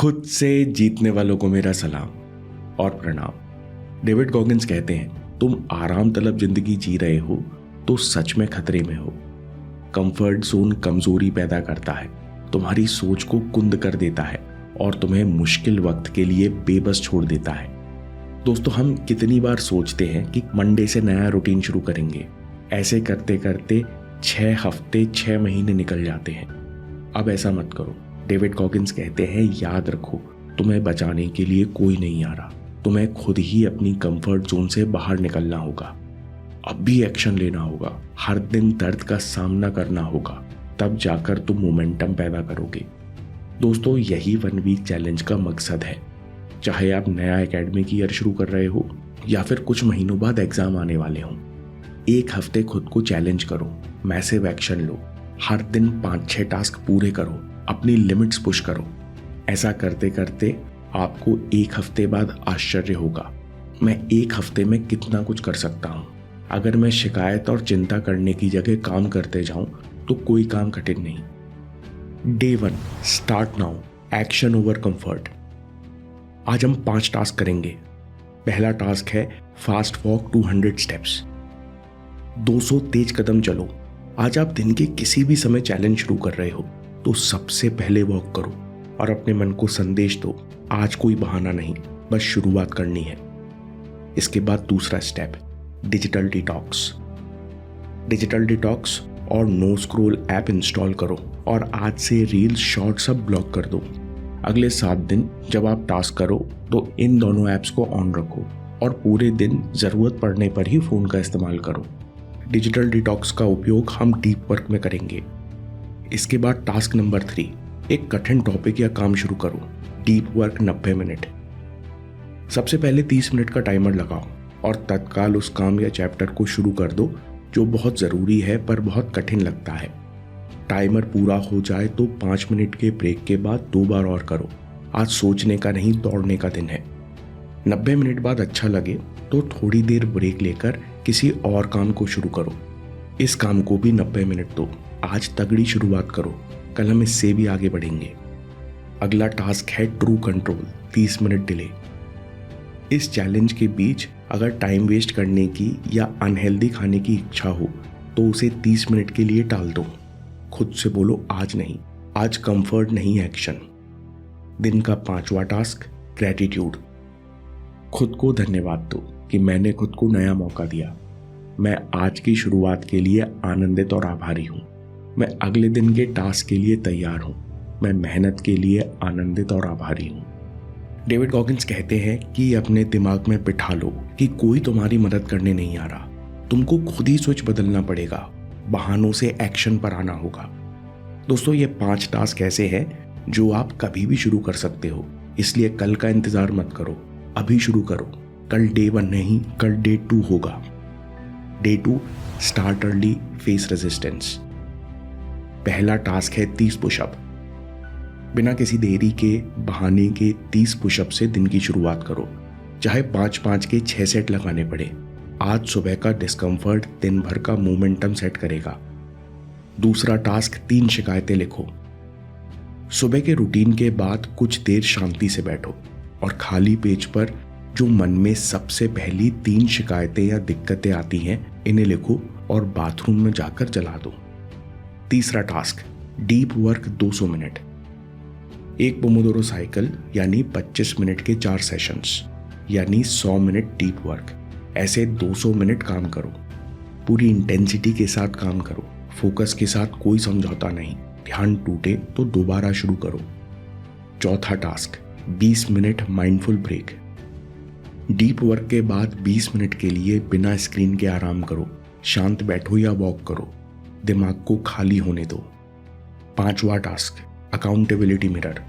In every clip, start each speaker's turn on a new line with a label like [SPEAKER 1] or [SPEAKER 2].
[SPEAKER 1] खुद से जीतने वालों को मेरा सलाम और प्रणाम। डेविड गॉगिंस कहते हैं, तुम आराम तलब जिंदगी जी रहे हो तो सच में खतरे में हो। कंफर्ट जोन कमजोरी पैदा करता है, तुम्हारी सोच को कुंद कर देता है और तुम्हें मुश्किल वक्त के लिए बेबस छोड़ देता है। दोस्तों, हम कितनी बार सोचते हैं कि मंडे से नया रूटीन शुरू करेंगे। ऐसे करते करते 6 हफ्ते 6 महीने निकल जाते हैं। अब ऐसा मत करो। डेविड गॉगिंस कहते हैं, याद रखो, तुम्हें बचाने के लिए कोई नहीं आ रहा। तुम्हें खुद ही अपनी कंफर्ट जोन से बाहर निकलना होगा। अब भी एक्शन लेना होगा, हर दिन दर्द का सामना करना होगा, तब जाकर तुम मोमेंटम पैदा करोगे। दोस्तों, यही 1 वीक चैलेंज का मकसद है। चाहे आप नया एकेडमिक ईयर शुरू कर रहे हो या फिर कुछ महीनों बाद एग्जाम आने वाले हों, 1 हफ्ते खुद को चैलेंज करो, मैसिव एक्शन लो, हर दिन 5-6 टास्क पूरे करो, अपनी लिमिट्स पुश करो। ऐसा करते करते आपको 1 हफ्ते बाद आश्चर्य होगा, मैं 1 हफ्ते में कितना कुछ कर सकता हूँ। अगर मैं शिकायत और चिंता करने की जगह काम करते जाऊं तो कोई काम कठिन नहीं। Day 1, start now, action over comfort. आज हम 5 टास्क करेंगे। पहला टास्क है फास्ट वॉक 200 स्टेप्स। 200 तेज कदम चलो। आज आप दिन के किसी भी समय चैलेंज शुरू कर रहे हो तो सबसे पहले वॉक करो और अपने मन को संदेश दो, आज कोई बहाना नहीं, बस शुरुआत करनी है। इसके बाद दूसरा step, digital detox. Digital detox और नो स्क्रॉल ऐप इंस्टॉल करो और आज से रील्स, शॉर्ट सब ब्लॉक कर दो। अगले 7 दिन जब आप टास्क करो तो इन दोनों ऐप्स को ऑन रखो और पूरे दिन जरूरत पड़ने पर ही फोन का इस्तेमाल करो। डिजिटल डिटॉक्स का उपयोग हम डीप वर्क में करेंगे। इसके बाद टास्क नंबर 3, एक कठिन टॉपिक या काम शुरू करो। Deep work 90 minute. सबसे पहले 30 मिनट का टाइमर लगाओ और तत्काल उस काम या चैप्टर को शुरू कर दो जो बहुत ज़रूरी है पर बहुत कठिन लगता है। टाइमर पूरा हो जाए तो 5 मिनट के ब्रेक के बाद 2 बार और करो। आज सोचने का नहीं, दौड़ने का दिन है। 90 मिनट बाद अच्छा लगे तो थोड़ी देर ब्रेक लेकर किसी और काम को शुरू करो। इस काम को भी 90 मिनट दो। आज तगड़ी शुरुआत करो, कल हम इससे भी आगे बढ़ेंगे। अगला टास्क है ट्रू कंट्रोल, 30 मिनट डिले। इस चैलेंज के बीच अगर टाइम वेस्ट करने की या अनहेल्दी खाने की इच्छा हो तो उसे 30 मिनट के लिए टाल दो। खुद से बोलो, आज नहीं, आज कंफर्ट नहीं, एक्शन। दिन का 5वां टास्क, ग्रैटिट्यूड। खुद को धन्यवाद दो कि मैंने खुद को नया मौका दिया। मैं आज की शुरुआत के लिए आनंदित और आभारी हूँ। मैं अगले दिन के टास्क के लिए तैयार हूँ। मैं मेहनत के लिए आनंदित और आभारी हूँ। डेविड गॉगिंस कहते हैं कि अपने दिमाग में बिठा लो कि कोई तुम्हारी मदद करने नहीं आ रहा। तुमको खुद ही सोच बदलना पड़ेगा, बहानों से एक्शन पर आना होगा। दोस्तों, ये 5 टास्क ऐसे हैं जो आप कभी भी शुरू कर सकते हो, इसलिए कल का इंतजार मत करो, अभी शुरू करो। कल डे 1 नहीं, कल डे 2 होगा। Day 2, start early, face resistance. पहला टास्क है 30 पुशअप। बिना किसी देरी के, बहाने के 30 पुशअप से दिन की शुरुआत करो, चाहे 5-5 के 6 सेट लगाने पड़े। आज सुबह का डिस्कम्फर्ट दिन भर का मोमेंटम सेट करेगा। दूसरा टास्क, 3 शिकायतें लिखो। सुबह के रूटीन के बाद कुछ देर शांति से बैठो और खाली पेज पर जो मन में सबसे पहली 3 शिकायतें या दिक्कतें आती हैं, इन्हें लिखो और बाथरूम में जाकर जला दो। तीसरा टास्क, डीप वर्क 200 मिनट। एक पोमोडोरो साइकिल यानी 25 मिनट के 4 सेशंस, यानी 100 मिनट डीप वर्क। ऐसे 200 मिनट काम करो। पूरी इंटेंसिटी के साथ काम करो, फोकस के साथ, कोई समझौता नहीं। ध्यान टूटे तो दोबारा शुरू करो। चौथा टास्क, 20 minute mindful break. Deep work के बाद 20 मिनट के लिए बिना स्क्रीन के आराम करो। शांत बैठो या वॉक करो, दिमाग को खाली होने दो। 5वां टास्क, अकाउंटेबिलिटी मिरर।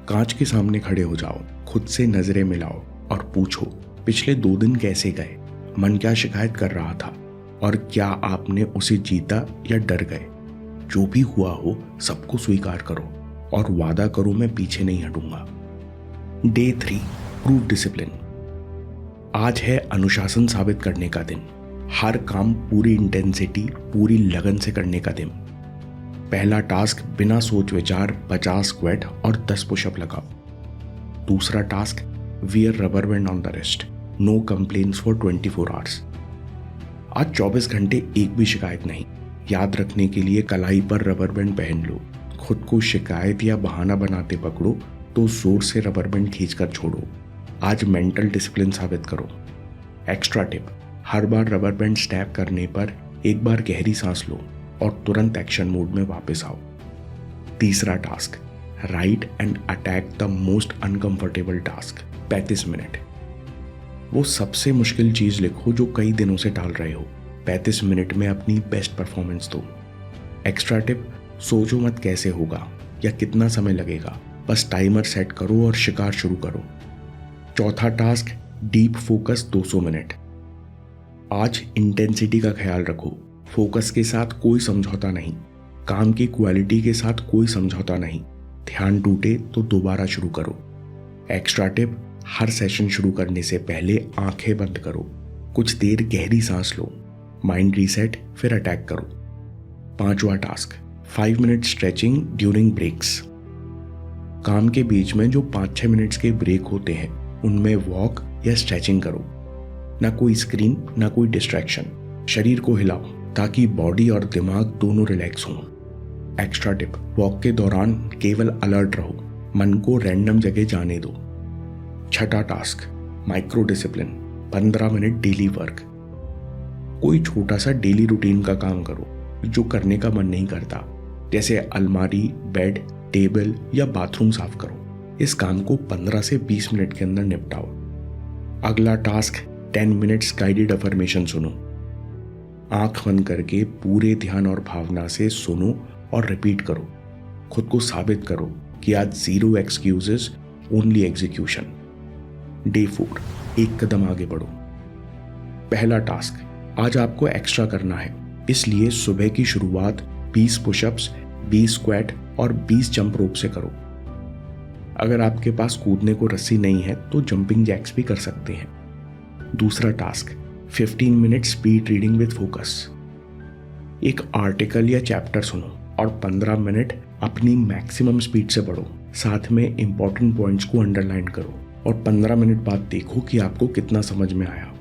[SPEAKER 1] कांच के सामने खड़े हो जाओ, खुद से नजरें मिलाओ और पूछो, पिछले 2 दिन कैसे गए? मन क्या शिकायत कर रहा था और क्या आपने उसे जीता या डर गए? जो भी हुआ हो सबको स्वीकार करो और वादा करो, मैं पीछे नहीं हटूंगा। Day 3, prove discipline. आज है अनुशासन साबित करने का दिन। हर काम पूरी इंटेंसिटी, पूरी लगन से करने का दिन। पहला टास्क, बिना सोच विचार 50 स्क्वाट और 10 पुशअप लगाओ। दूसरा टास्क, wear rubber band on the wrist, no complaints for 24 hours. आज 24 घंटे एक भी शिकायत नहीं। याद रखने के लिए कलाई पर रबर बैंड पहन लो। खुद को शिकायत या बहाना बनाते पकड़ो तो जोर से रबर बैंड खींचकर छोड़ो। आज मेंटल डिसिप्लिन साबित करो। एक्स्ट्रा टिप, हर बार रबर बैंड स्टैप करने पर एक बार गहरी सांस लो और तुरंत एक्शन मोड में वापस आओ। तीसरा task, right and attack the most uncomfortable task, 35 minute. वो सबसे मुश्किल चीज लिखो जो कई दिनों से टाल रहे हो। 35 मिनट में अपनी बेस्ट परफॉर्मेंस दो। एक्स्ट्रा टिप, सोचो मत कैसे होगा या कितना समय लगेगा, बस टाइमर सेट करो और शिकार शुरू करो। चौथा टास्क, डीप फोकस 200 मिनट। आज इंटेंसिटी का ख्याल रखो। फोकस के साथ कोई समझौता नहीं, काम की क्वालिटी के साथ कोई समझौता नहीं। ध्यान टूटे तो दोबारा शुरू करो। एक्स्ट्रा टिप, हर सेशन शुरू करने से पहले आंखें बंद करो, कुछ देर गहरी सांस लो, माइंड रीसेट, फिर अटैक करो। पांचवा टास्क, 5 मिनट स्ट्रेचिंग ड्यूरिंग ब्रेक्स। काम के बीच में जो 5-6 मिनट्स के ब्रेक होते हैं उनमें वॉक या स्ट्रेचिंग करो। ना कोई स्क्रीन, ना कोई डिस्ट्रैक्शन। शरीर को हिलाओ ताकि बॉडी और दिमाग दोनों रिलैक्स हों। एक्स्ट्रा टिप, वॉक के दौरान केवल अलर्ट रहो, मन को रैंडम जगह जाने दो। छठा task, micro discipline, 15 minute daily work. कोई छोटा सा डेली रूटीन का काम करो जो करने का मन नहीं करता, जैसे अलमारी, बेड, टेबल या बाथरूम साफ करो। इस काम को 15 से 20 मिनट के अंदर निपटाओ। अगला टास्क, 10 मिनट्स गाइडेड अफर्मेशन सुनो। आंख बंद करके पूरे ध्यान और भावना से सुनो और रिपीट करो। खुद को साबित करो कि आज 0 एक्सक्यूजेस, ओनली एग्जीक्यूशन। डे 4, एक कदम आगे बढ़ो। पहला टास्क, आज आपको एक्स्ट्रा करना है, इसलिए सुबह की शुरुआत 20 पुशअप्स, 20 स्क्वाट और 20 जंप रोप से करो। अगर आपके पास कूदने को रस्सी नहीं है तो जंपिंग जैक्स भी कर सकते हैं। दूसरा task, 15 minute speed reading with focus. एक आर्टिकल या चैप्टर सुनो और 15 मिनट अपनी मैक्सिमम स्पीड से पढ़ो। साथ में इंपॉर्टेंट पॉइंट्स को अंडरलाइन करो और 15 मिनट बाद देखो कि आपको कितना समझ में आया।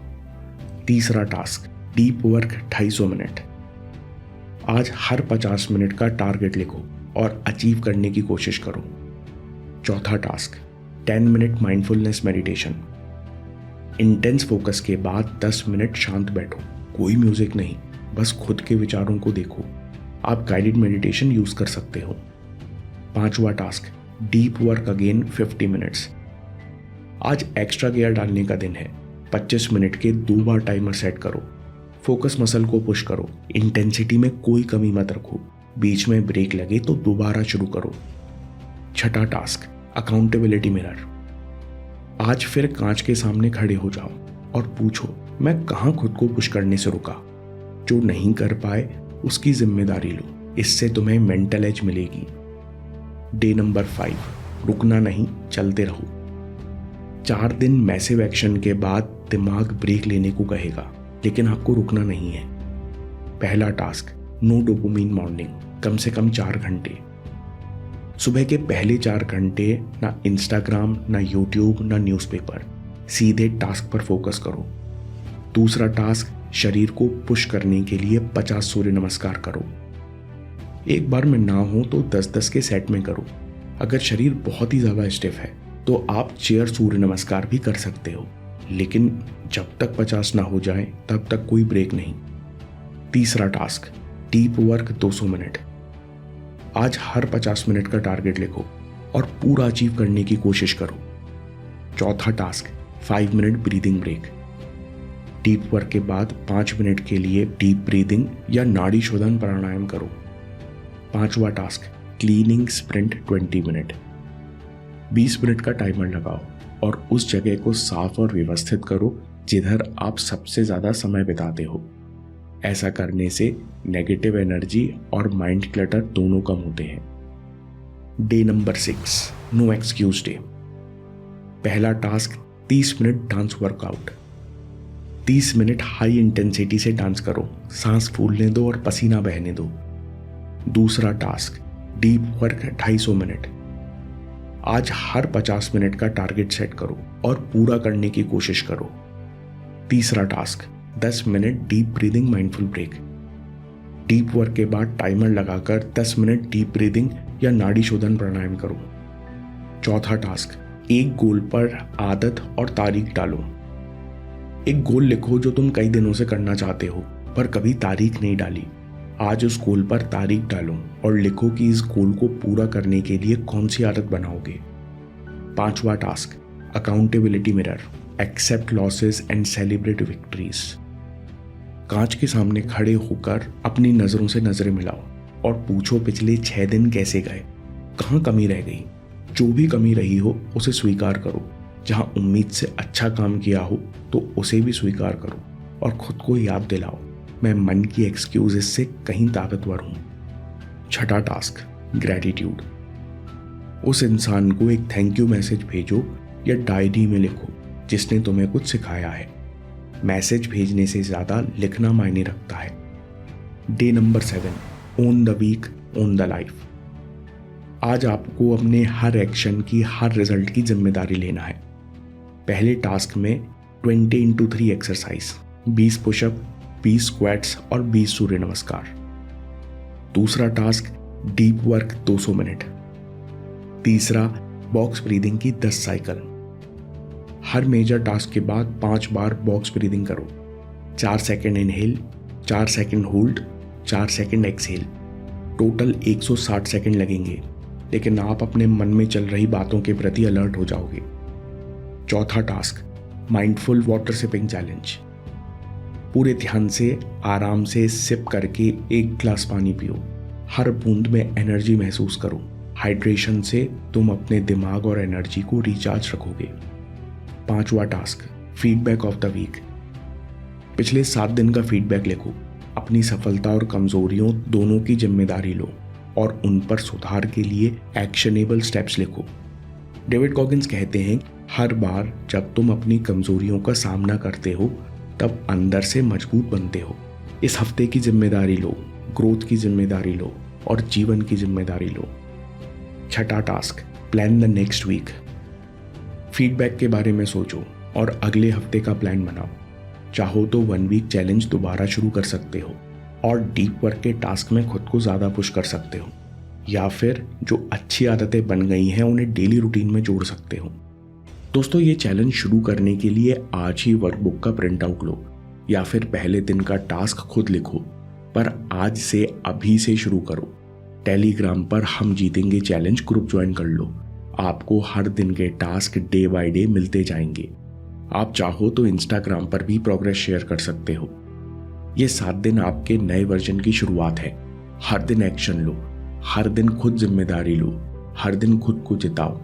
[SPEAKER 1] तीसरा टास्क, डीप वर्क 250 मिनट। आज हर 50 मिनट का टारगेट लिखो और अचीव करने की कोशिश करो। चौथा task, 10 minute mindfulness meditation. Intense focus के बाद 10 मिनट शांत बैठो, कोई म्यूजिक नहीं, बस खुद के विचारों को देखो। आप गाइडेड मेडिटेशन यूज कर सकते हो। पांचवा task, deep work again 50 minutes. आज एक्स्ट्रा गियर डालने का दिन है। 25 मिनट के 2 बार टाइमर सेट करो। फोकस मसल को पुश करो, इंटेंसिटी में कोई कमी मत रखो। बीच में ब्रेक लगे तो दोबारा शुरू करो। छठा टास्क, अकाउंटेबिलिटी मिरर। आज फिर कांच के सामने खड़े हो जाओ और पूछो, मैं कहां खुद को पुश करने से रुका। जो नहीं कर पाए उसकी जिम्मेदारी लो, इससे तुम्हें मेंटल एज मिलेगी। डे नंबर 5, रुकना नहीं, चलते रहो। 4 दिन मैसिव एक्शन के बाद दिमाग ब्रेक लेने को कहेगा, लेकिन आपको रुकना नहीं है। पहला टास्क, नो डोपामाइन मॉर्निंग, कम से कम 4 घंटे। सुबह के पहले 4 घंटे ना इंस्टाग्राम, ना यूट्यूब, ना न्यूज़पेपर, सीधे टास्क पर फोकस करो। दूसरा टास्क, शरीर को पुश करने के लिए 50 सूर्य नमस्कार करो। एक बार में ना हो तो 10-10 के सेट में करो। अगर शरीर बहुत ही ज़्यादा स्टिफ है तो आप चेयर सूर्य नमस्कार भी कर सकते हो, लेकिन जब तक 50 ना हो जाए तब तक कोई ब्रेक नहीं। तीसरा टास्क, डीप वर्क 200 मिनट। आज हर 50 मिनट का टारगेट लिखो और पूरा अचीव करने की कोशिश करो। चौथा टास्क, 5 minute breathing break. Deep work के बाद 5 मिनट के लिए डीप ब्रीदिंग या नाड़ी शोधन प्राणायाम करो। पांचवा task, cleaning sprint 20 minute. 20 minute का टाइमर लगाओ और उस जगह को साफ और व्यवस्थित करो जिधर आप सबसे ज्यादा समय बिताते हो। ऐसा करने से नेगेटिव एनर्जी और माइंड क्लटर दोनों कम होते हैं। Day number 6, no excuse day. पहला task, 30 minute dance workout. 30 minute high intensity से डांस करो, सांस फूलने दो और पसीना बहने दो। दूसरा टास्क, डीप वर्क 250 मिनट। आज हर 50 मिनट का टारगेट सेट करो और पूरा करने की कोशिश करो। तीसरा टास्क, 10 minute deep breathing mindful break. Deep work के बाद टाइमर लगाकर 10 मिनट डीप ब्रीदिंग या नाड़ी शोधन प्राणायाम करो। चौथा टास्क, एक गोल पर आदत और तारीख डालो। एक गोल लिखो जो तुम कई दिनों से करना चाहते हो पर कभी तारीख नहीं डाली। आज उस गोल पर तारीख डालो और लिखो कि इस गोल को पूरा करने के लिए कौन सी आदत बनाओगे। पांचवा टास्क, accountability mirror, accept losses and celebrate victories. कांच के सामने खड़े होकर अपनी नजरों से नजरें मिलाओ और पूछो पिछले 6 दिन कैसे गए, कहाँ कमी रह गई। जो भी कमी रही हो उसे स्वीकार करो। जहां उम्मीद से अच्छा काम किया हो तो उसे भी स्वीकार करो और खुद को याद दिलाओ, मैं मन की एक्सक्यूजेस से कहीं ताकतवर हूं। छठा टास्क, ग्रैटिट्यूड। उस इंसान को एक थैंक यू मैसेज भेजो या डायरी में लिखो जिसने तुम्हें कुछ सिखाया है। मैसेज भेजने से ज्यादा लिखना मायने रखता है। Day number 7, own the week, own the life. आज आपको अपने हर एक्शन की, हर रिजल्ट की जिम्मेदारी लेना है। पहले टास्क में 20x3 एक्सरसाइज, 20 पुशअप, 20 स्क्वाट्स और 20 सूर्य नमस्कार। दूसरा टास्क, डीप वर्क 200 मिनट। तीसरा, बॉक्स ब्रीदिंग की 10 साइकिल। हर मेजर टास्क के बाद 5 बार बॉक्स ब्रीदिंग करो। 4 second inhale, 4 second hold, 4 second exhale. Total 160 second लगेंगे, लेकिन आप अपने मन में चल रही बातों के प्रति अलर्ट हो जाओगे। चौथा task, mindful water sipping challenge. पूरे ध्यान से आराम से सिप करके 1 ग्लास पानी पियो। हर बूंद में एनर्जी महसूस करो। हाइड्रेशन से तुम अपने दिमाग और एनर्जी को रिचार्ज रखोगे। पांचवा टास्क, फीडबैक ऑफ द वीक। पिछले 7 दिन का फीडबैक लिखो। अपनी सफलता और कमजोरियों दोनों की जिम्मेदारी लो और उन पर सुधार के लिए एक्शनेबल स्टेप्स लिखो। डेविड गॉगिंस कहते हैं, हर बार जब तुम अपनी कमजोरियों का सामना करते हो तब अंदर से मजबूत बनते हो। इस हफ्ते की जिम्मेदारी लो, ग्रोथ की जिम्मेदारी लो और जीवन की जिम्मेदारी लो। छठा टास्क, plan the next week. Feedback के बारे में सोचो और अगले हफ्ते का प्लान बनाओ। चाहो तो 1 वीक चैलेंज दोबारा शुरू कर सकते हो और डीप वर्क के टास्क में खुद को ज़्यादा पुश कर सकते हो, या फिर जो अच्छी आदतें बन गई हैं उन्हें डेली रूटीन में जोड़ सकते हो। दोस्तों, ये चैलेंज शुरू करने के लिए आज ही वर्कबुक का प्रिंट आउट लो या फिर पहले दिन का टास्क खुद लिखो, पर आज से अभी से शुरू करो। टेलीग्राम पर हम जीतेंगे चैलेंज ग्रुप ज्वाइन कर लो। आपको हर दिन के टास्क डे बाय डे मिलते जाएंगे। आप चाहो तो इंस्टाग्राम पर भी प्रोग्रेस शेयर कर सकते हो। ये 7 दिन आपके नए वर्जन की शुरुआत है। हर दिन एक्शन लो, हर दिन खुद जिम्मेदारी लो, हर दिन खुद को जिताओ।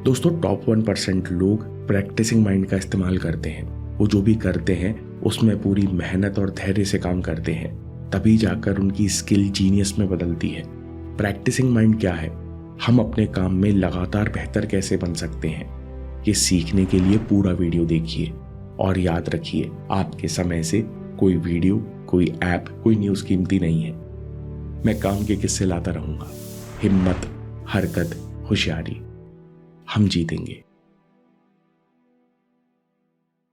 [SPEAKER 1] दोस्तों, टॉप 1% लोग प्रैक्टिसिंग माइंड का इस्तेमाल करते हैं। वो जो भी करते हैं उसमें पूरी मेहनत और धैर्य से काम करते हैं, तभी जाकर उनकी स्किल जीनियस में बदलती है। प्रैक्टिसिंग माइंड क्या है? हम अपने काम में लगातार बेहतर कैसे बन सकते हैं, ये सीखने के लिए पूरा वीडियो देखिए और याद रखिए, आपके समय से कोई वीडियो, कोई ऐप, कोई न्यूज़ कीमती नहीं है। मैं काम के किस्से लाता रहूंगा। हिम्मत, हरकत, होशियारी, हम जीतेंगे।